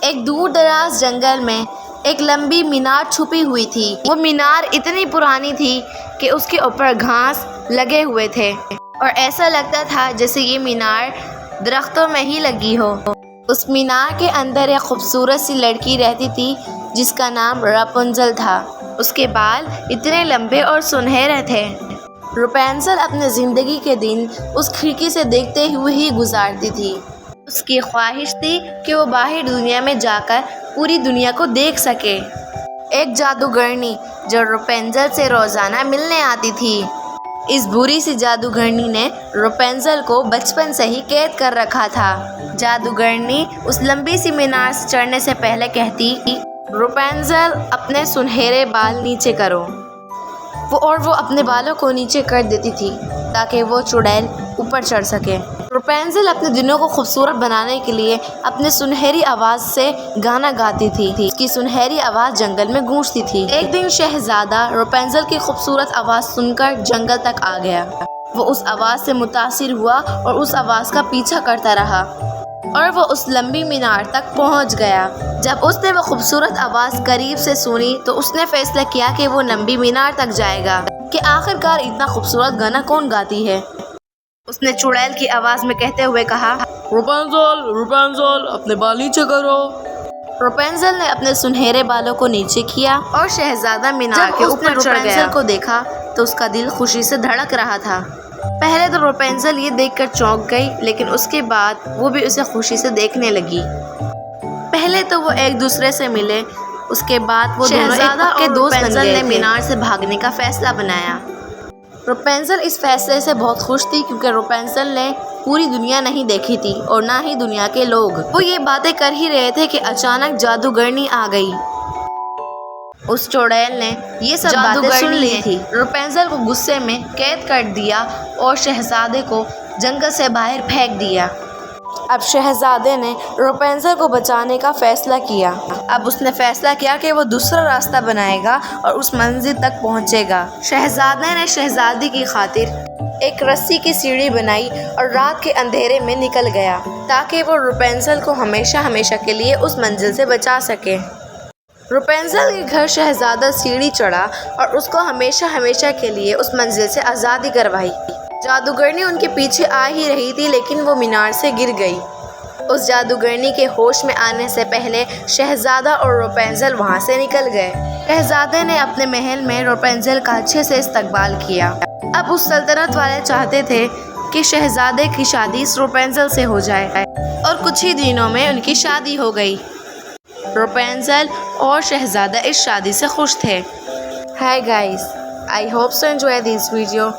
ایک دور دراز جنگل میں ایک لمبی مینار چھپی ہوئی تھی۔ وہ مینار اتنی پرانی تھی کہ اس کے اوپر گھاس لگے ہوئے تھے اور ایسا لگتا تھا جیسے یہ مینار درختوں میں ہی لگی ہو۔ اس مینار کے اندر ایک خوبصورت سی لڑکی رہتی تھی جس کا نام راپنزل تھا۔ اس کے بال اتنے لمبے اور سنہرے تھے۔ راپنزل اپنے زندگی کے دن اس کھڑکی سے دیکھتے ہوئے ہی گزارتی تھی۔ اس کی خواہش تھی کہ وہ باہر دنیا میں جا کر پوری دنیا کو دیکھ سکے۔ ایک جادوگرنی جو راپنزل سے روزانہ ملنے آتی تھی۔ اس بری سی جادوگرنی نے راپنزل کو بچپن سے ہی قید کر رکھا تھا۔ جادوگرنی اس لمبی سی مینار سے چڑھنے سے پہلے کہتی، راپنزل اپنے سنہرے بال نیچے کرو۔ وہ اپنے بالوں کو نیچے کر دیتی تھی تاکہ وہ چڑیل اوپر چڑھ سکے۔ راپنزل اپنے دنوں کو خوبصورت بنانے کے لیے اپنے سنہری آواز سے گانا گاتی تھی۔ اس کی سنہری آواز جنگل میں گونجتی تھی۔ ایک دن شہزادہ راپنزل کی خوبصورت آواز سن کر جنگل تک آ گیا۔ وہ اس آواز سے متاثر ہوا اور اس آواز کا پیچھا کرتا رہا اور وہ اس لمبی مینار تک پہنچ گیا۔ جب اس نے وہ خوبصورت آواز قریب سے سنی تو اس نے فیصلہ کیا کہ وہ لمبی مینار تک جائے گا کہ آخرکار اتنا خوبصورت گانا کون گاتی ہے۔ اس نے چڑیل کی آواز میں کہتے ہوئے کہا، راپنزل اپنے بال نیچے کرو۔ راپنزل نے اپنے سنہرے بالوں کو نیچے کیا اور شہزادہ مینار کے اوپر چڑھ گیا۔ کو دیکھا تو اس کا دل خوشی سے دھڑک رہا تھا۔ پہلے تو راپنزل یہ دیکھ کر چونک گئی، لیکن اس کے بعد وہ بھی اسے خوشی سے دیکھنے لگی۔ پہلے تو وہ ایک دوسرے سے ملے، اس کے بعد وہ شہزادہ اور راپنزل نے مینار سے بھاگنے کا فیصلہ بنایا۔ راپنزل اس فیصلے سے بہت خوش تھی کیونکہ راپنزل نے پوری دنیا نہیں دیکھی تھی اور نہ ہی دنیا کے لوگ۔ وہ یہ باتیں کر ہی رہے تھے کہ اچانک جادوگرنی آ گئی۔ اس چڑیل نے یہ سب باتیں سن لی تھی۔ راپنزل کو غصے میں قید کر دیا اور شہزادے کو جنگل سے باہر پھینک دیا۔ اب شہزادے نے راپنزل کو بچانے کا فیصلہ کیا۔ اب اس نے فیصلہ کیا کہ وہ دوسرا راستہ بنائے گا اور اس منزل تک پہنچے گا۔ شہزادے نے شہزادی کی خاطر ایک رسی کی سیڑھی بنائی اور رات کے اندھیرے میں نکل گیا تاکہ وہ راپنزل کو ہمیشہ کے لیے اس منزل سے بچا سکے۔ راپنزل کے گھر شہزادہ سیڑھی چڑھا اور اس کو ہمیشہ کے لیے اس منزل سے آزادی کروائی۔ جادوگرنی ان کے پیچھے آ ہی رہی تھی لیکن وہ مینار سے گر گئی۔ اس جادوگرنی کے ہوش میں آنے سے پہلے شہزادہ اور راپنزل وہاں سے نکل گئے۔ شہزادے نے اپنے محل میں راپنزل کا اچھے سے استقبال کیا۔ اب اس سلطنت والے چاہتے تھے کہ شہزادے کی شادی راپنزل سے ہو جائے اور کچھ ہی دنوں میں ان کی شادی ہو گئی۔ راپنزل اور شہزادہ اس شادی سے خوش تھے۔ High guys, I hope so enjoy this video.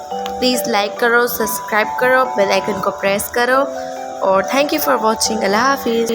Please like کرو، سبسکرائب کرو، بیل آئیکن کو پریس کرو اور تھینک یو فار واچنگ۔ اللہ حافظ۔